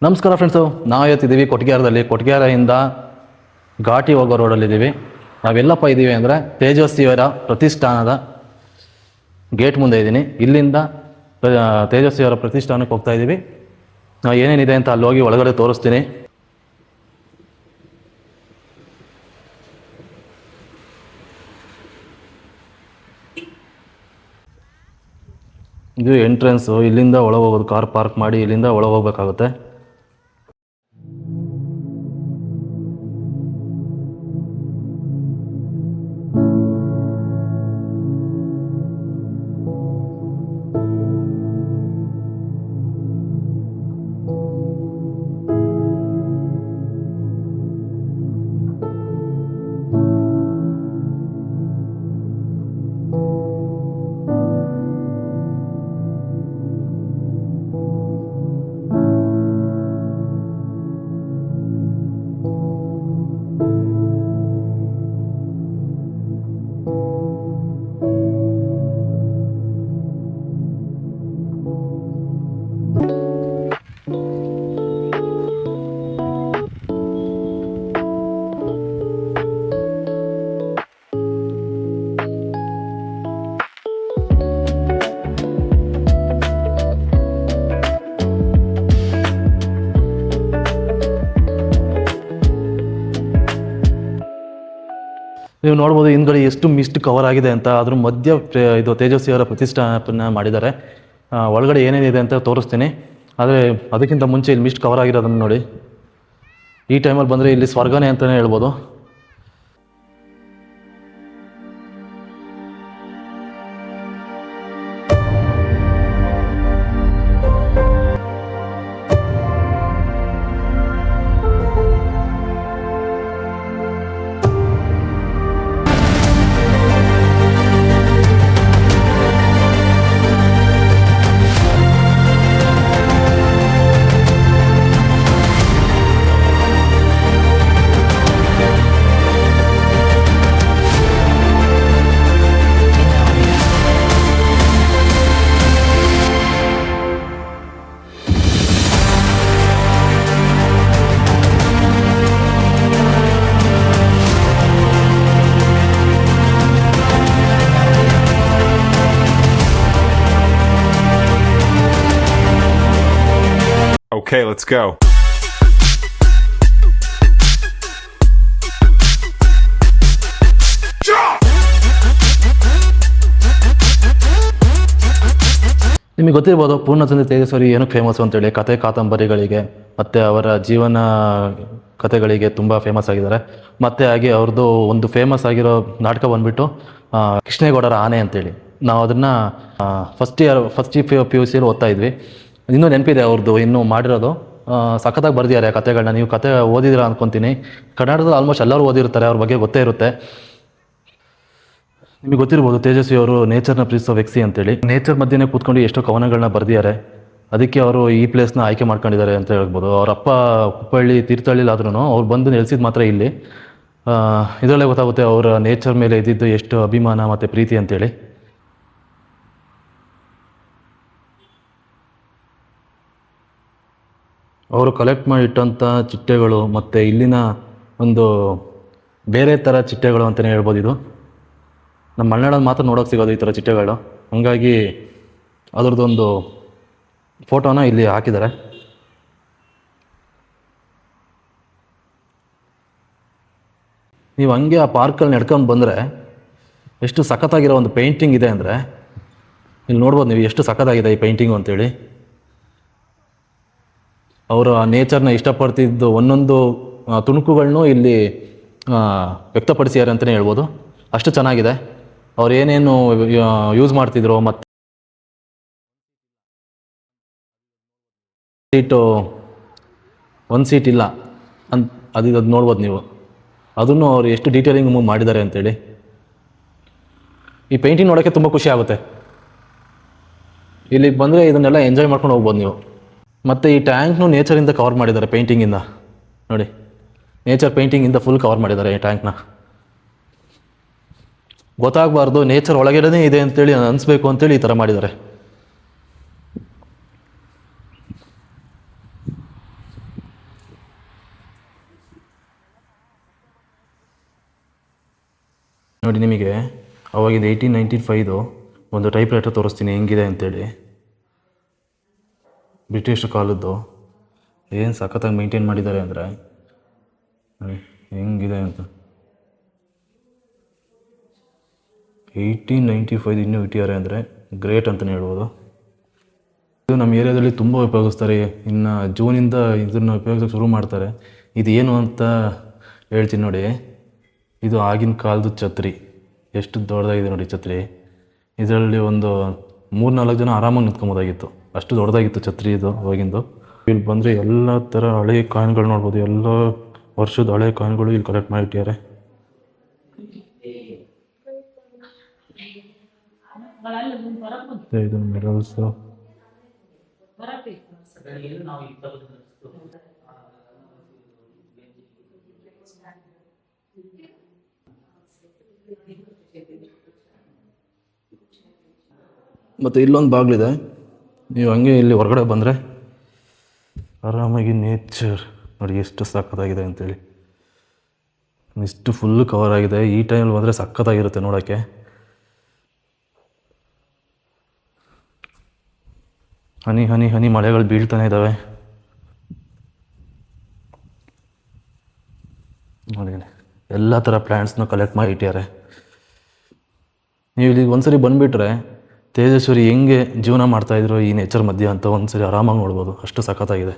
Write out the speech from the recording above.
ನಮಸ್ಕಾರ ಫ್ರೆಂಡ್ಸು, ನಾವು ಇವತ್ತಿದ್ದೀವಿ ಕೊಟ್ಗೆಹಾರದಿಂದ ಘಾಟಿ ಹೋಗೋ ರೋಡಲ್ಲಿದ್ದೀವಿ. ನಾವೆಲ್ಲಪ್ಪ ಇದ್ದೀವಿ ಅಂದರೆ ತೇಜಸ್ವಿಯವರ ಪ್ರತಿಷ್ಠಾನದ ಗೇಟ್ ಮುಂದೆ ಇದ್ದೀನಿ. ಇಲ್ಲಿಂದ ತೇಜಸ್ವಿಯವರ ಪ್ರತಿಷ್ಠಾನಕ್ಕೆ ಹೋಗ್ತಾ ಇದ್ದೀವಿ. ಏನೇನಿದೆ ಅಂತ ಅಲ್ಲಿ ಹೋಗಿ ಒಳಗಡೆ ತೋರಿಸ್ತೀನಿ. ಇದು ಎಂಟ್ರೆನ್ಸು. ಇಲ್ಲಿಂದ ಒಳಗೆ ಹೋಗೋದು, ಕಾರ್ ಪಾರ್ಕ್ ಮಾಡಿ ಇಲ್ಲಿಂದ ಒಳಗೆ ಹೋಗ್ಬೇಕಾಗುತ್ತೆ. ನೀವು ನೋಡ್ಬೋದು ಹಿಂದ್ಗಡೆ ಎಷ್ಟು ಮಿಸ್ಟ್ ಕವರ್ ಆಗಿದೆ ಅಂತ. ಅದ್ರ ಮಧ್ಯ ಇದು ತೇಜಸ್ವಿಯವರ ಪ್ರತಿಷ್ಠಾಪನೆ ಮಾಡಿದ್ದಾರೆ. ಒಳಗಡೆ ಏನೇನಿದೆ ಅಂತ ತೋರಿಸ್ತೀನಿ. ಆದರೆ ಅದಕ್ಕಿಂತ ಮುಂಚೆ ಇಲ್ಲಿ ಮಿಸ್ಟ್ ಕವರ್ ಆಗಿರೋದನ್ನು ನೋಡಿ. ಈ ಟೈಮಲ್ಲಿ ಬಂದರೆ ಇಲ್ಲಿ ಸ್ವರ್ಗನೇ ಅಂತಲೇ ಹೇಳ್ಬೋದು. Okay, let's go. ನಿಮಗೆ ಗೊತ್ತಿರ್ಬೋದು ಪೂರ್ಣಚಂದ್ರ ತೇಜಸ್ವಿ ಏನಕ್ಕೆ ಫೇಮಸ್ಸು ಅಂತೇಳಿ. ಕತೆ ಕಾದಂಬರಿಗಳಿಗೆ ಮತ್ತು ಅವರ ಜೀವನ ಕಥೆಗಳಿಗೆ ತುಂಬ ಫೇಮಸ್ ಆಗಿದ್ದಾರೆ. ಮತ್ತು ಹಾಗೆ ಅವ್ರದ್ದು ಒಂದು ಫೇಮಸ್ ಆಗಿರೋ ನಾಟಕ ಬಂದುಬಿಟ್ಟು ಕೃಷ್ಣೇಗೌಡರ ಆನೆ ಅಂತೇಳಿ. ನಾವು ಅದನ್ನು ಫಸ್ಟ್ ಪಿ ಯು ಸಿಯಲ್ಲಿ ಓದ್ತಾ ಇದ್ವಿ. ಇನ್ನೂ ನೆನಪಿದೆ ಅವ್ರದ್ದು ಇನ್ನೂ ಮಾಡಿರೋದು. ಸಖತ್ತಾಗಿ ಬರೆದಿದ್ದಾರೆ ಕತೆಗಳನ್ನ. ನೀವು ಕತೆ ಓದಿದಿರ ಅಂದ್ಕೊತೀನಿ. ಕನ್ನಡದಲ್ಲಿ ಆಲ್ಮೋಸ್ಟ್ ಎಲ್ಲರೂ ಓದಿರ್ತಾರೆ, ಅವ್ರ ಬಗ್ಗೆ ಗೊತ್ತೇ ಇರುತ್ತೆ. ನಿಮಗೆ ಗೊತ್ತಿರ್ಬೋದು ತೇಜಸ್ವಿ ಅವರು ನೇಚರ್ನ ಪ್ರೀತಿಸೋ ವ್ಯಕ್ತಿ ಅಂತೇಳಿ. ನೇಚರ್ ಮಧ್ಯೆ ಕೂತ್ಕೊಂಡು ಎಷ್ಟೋ ಕವನಗಳನ್ನ ಬರೆದಿದ್ದಾರೆ. ಅದಕ್ಕೆ ಅವರು ಈ ಪ್ಲೇಸ್ನ ಆಯ್ಕೆ ಮಾಡ್ಕೊಂಡಿದ್ದಾರೆ ಅಂತ ಹೇಳ್ಬೋದು. ಅವ್ರ ಅಪ್ಪ ಕುಪ್ಪಳ್ಳಿ ತೀರ್ಥಹಳ್ಳಿಲಾದ್ರೂ ಅವ್ರು ಬಂದು ನೆಲೆಸಿದ್ದು ಮಾತ್ರ ಇಲ್ಲಿ. ಇದರಲ್ಲೇ ಗೊತ್ತಾಗುತ್ತೆ ಅವರ ನೇಚರ್ ಮೇಲೆ ಇದ್ದಿದ್ದು ಎಷ್ಟು ಅಭಿಮಾನ ಮತ್ತು ಪ್ರೀತಿ ಅಂತೇಳಿ. ಅವರು ಕಲೆಕ್ಟ್ ಮಾಡಿ ಇಟ್ಟಂಥ ಚಿಟ್ಟೆಗಳು ಮತ್ತು ಇಲ್ಲಿನ ಒಂದು ಬೇರೆ ಥರ ಚಿಟ್ಟೆಗಳು ಅಂತಲೇ ಹೇಳ್ಬೋದು. ಇದು ನಮ್ಮ ಮಲೆನಾಡಲ್ಲಿ ಮಾತ್ರ ನೋಡೋಕೆ ಸಿಗೋದು ಈ ಥರ ಚಿಟ್ಟೆಗಳು. ಹಾಗಾಗಿ ಅದರದ್ದೊಂದು ಫೋಟೋನ ಇಲ್ಲಿ ಹಾಕಿದ್ದಾರೆ. ನೀವು ಹಂಗೆ ಆ ಪಾರ್ಕಲ್ಲಿ ನಡ್ಕೊಂಡು ಬಂದರೆ ಎಷ್ಟು ಸಖತ್ತಾಗಿರೋ ಒಂದು ಪೇಂಟಿಂಗ್ ಇದೆ ಅಂದರೆ ಇಲ್ಲಿ ನೋಡ್ಬೋದು ನೀವು ಎಷ್ಟು ಸಖತ್ತಾಗಿದೆ ಈ ಪೇಂಟಿಂಗು ಅಂತೇಳಿ. ಅವರು ಆ ನೇಚರ್ನ ಇಷ್ಟಪಡ್ತಿದ್ದು ಒಂದೊಂದು ತುಣುಕುಗಳನ್ನೂ ಇಲ್ಲಿ ವ್ಯಕ್ತಪಡಿಸಿದ್ದಾರೆ ಅಂತಲೇ ಹೇಳ್ಬೋದು. ಅಷ್ಟು ಚೆನ್ನಾಗಿದೆ. ಅವ್ರು ಏನೇನು ಯೂಸ್ ಮಾಡ್ತಿದ್ರು ಮತ್ತು ಒಂದು ಸೀಟ್ ಇಲ್ಲ ಅಂತ ಅದು ನೋಡ್ಬೋದು ನೀವು. ಅದನ್ನು ಅವ್ರು ಎಷ್ಟು ಡೀಟೇಲಿಂಗ್ ಮಾಡಿದ್ದಾರೆ ಅಂತೇಳಿ. ಈ ಪೇಂಟಿಂಗ್ ನೋಡೋಕ್ಕೆ ತುಂಬ ಖುಷಿ ಆಗುತ್ತೆ. ಇಲ್ಲಿಗೆ ಬಂದರೆ ಇದನ್ನೆಲ್ಲ ಎಂಜಾಯ್ ಮಾಡ್ಕೊಂಡು ಹೋಗ್ಬೋದು ನೀವು. ಮತ್ತು ಈ ಟ್ಯಾಂಕ್ನು ನೇಚರಿಂದ ಕವರ್ ಮಾಡಿದ್ದಾರೆ ಪೇಂಟಿಂಗಿಂದ ನೋಡಿ. ನೇಚರ್ ಪೇಂಟಿಂಗಿಂದ ಫುಲ್ ಕವರ್ ಮಾಡಿದ್ದಾರೆ ಈ ಟ್ಯಾಂಕ್ನ. ಗೊತ್ತಾಗಬಾರ್ದು ನೇಚರ್ ಒಳಗಡೆನೇ ಇದೆ ಅಂತೇಳಿ ಅನಿಸ್ಬೇಕು ಅಂತೇಳಿ ಈ ಥರ ಮಾಡಿದ್ದಾರೆ. ನೋಡಿ ನಿಮಗೆ ಅವಾಗಿಂದ 1895 ಒಂದು ಟೈಪ್ ರೈಟರ್ ತೋರಿಸ್ತೀನಿ ಹೆಂಗಿದೆ ಅಂತೇಳಿ. ಬ್ರಿಟಿಷ್ ಕಾಲದ್ದು ಏನು ಸಖತ್ತಾಗಿ ಮೇಂಟೈನ್ ಮಾಡಿದ್ದಾರೆ ಅಂದರೆ ಹೆಂಗಿದೆ ಅಂತ. 1895 ಇನ್ನೂ ಇಟ್ಟಿದ್ದಾರೆ ಅಂದರೆ ಗ್ರೇಟ್ ಅಂತಲೇ ಹೇಳ್ಬೋದು. ಇದು ನಮ್ಮ ಏರಿಯಾದಲ್ಲಿ ತುಂಬ ಉಪಯೋಗಿಸ್ತಾರೆ. ಇನ್ನು ಜೂನಿಂದ ಇದನ್ನು ಉಪಯೋಗಿಸೋಕೆ ಶುರು ಮಾಡ್ತಾರೆ. ಇದು ಏನು ಅಂತ ಹೇಳ್ತೀನಿ ನೋಡಿ. ಇದು ಆಗಿನ ಕಾಲದ ಛತ್ರಿ. ಎಷ್ಟು ದೊಡ್ಡದಾಗಿದೆ ನೋಡಿ ಛತ್ರಿ. ಇದರಲ್ಲಿ ಒಂದು 3-4 ಜನ ಆರಾಮಾಗಿ ನಿಂತ್ಕೊಬೋದಾಗಿತ್ತು, ಅಷ್ಟು ದೊಡ್ಡದಾಗಿತ್ತು ಛತ್ರಿ ಇದು ಅವಾಗಿಂದು. ಇಲ್ಲಿ ಬಂದರೆ ಎಲ್ಲ ಥರ ಹಳೆ ಕಾಯಿನ್ಗಳು ನೋಡ್ಬೋದು. ಎಲ್ಲ ವರ್ಷದ ಹಳೆ ಕಾಯಿನ್ಗಳು ಇಲ್ಲಿ ಕಲೆಕ್ಟ್ ಮಾಡಿಟ್ಟಿದ್ದಾರೆ. ಇದು ಮೆಡಲ್ಸು. ಮತ್ತು ಇಲ್ಲೊಂದು ಬಾಗಿಲಿದೆ. ನೀವು ಹಂಗೆ ಇಲ್ಲಿ ಹೊರಗಡೆ ಬಂದರೆ ಆರಾಮಾಗಿ ನೇಚರ್ ನೋಡಿ ಎಷ್ಟು ಸಖತ್ತಾಗಿದೆ ಅಂತೇಳಿ. ಇಷ್ಟು ಫುಲ್ಲು ಕವರ್ ಆಗಿದೆ. ಈ ಟೈಮಲ್ಲಿ ಬಂದರೆ ಸಖತ್ತಾಗಿರುತ್ತೆ ನೋಡೋಕ್ಕೆ. ಹನಿ ಹನಿ ಹನಿ ಮಳೆಗಳು ಬೀಳ್ತಾನೆ ಇದ್ದಾವೆ ನೋಡಿ. ಎಲ್ಲ ಥರ ಪ್ಲ್ಯಾಂಟ್ಸ್ನ ಕಲೆಕ್ಟ್ ಮಾಡಿ ಇಟ್ಟಿದ್ದಾರೆ. ನೀವು ಇಲ್ಲಿಗೆ ಒಂದ್ಸರಿ ಬಂದುಬಿಟ್ರೆ ತೇಜಸ್ವಿರಿ ಹೆಂಗೆ ಜೀವನ ಮಾಡ್ತಾಯಿದ್ರು ಈ ನೇಚರ್ ಮಧ್ಯೆ ಅಂತ ಒಂದ್ಸರಿ ಆರಾಮಾಗಿ ನೋಡ್ಬೋದು. ಅಷ್ಟು ಸಖತ್ತಾಗಿದೆ.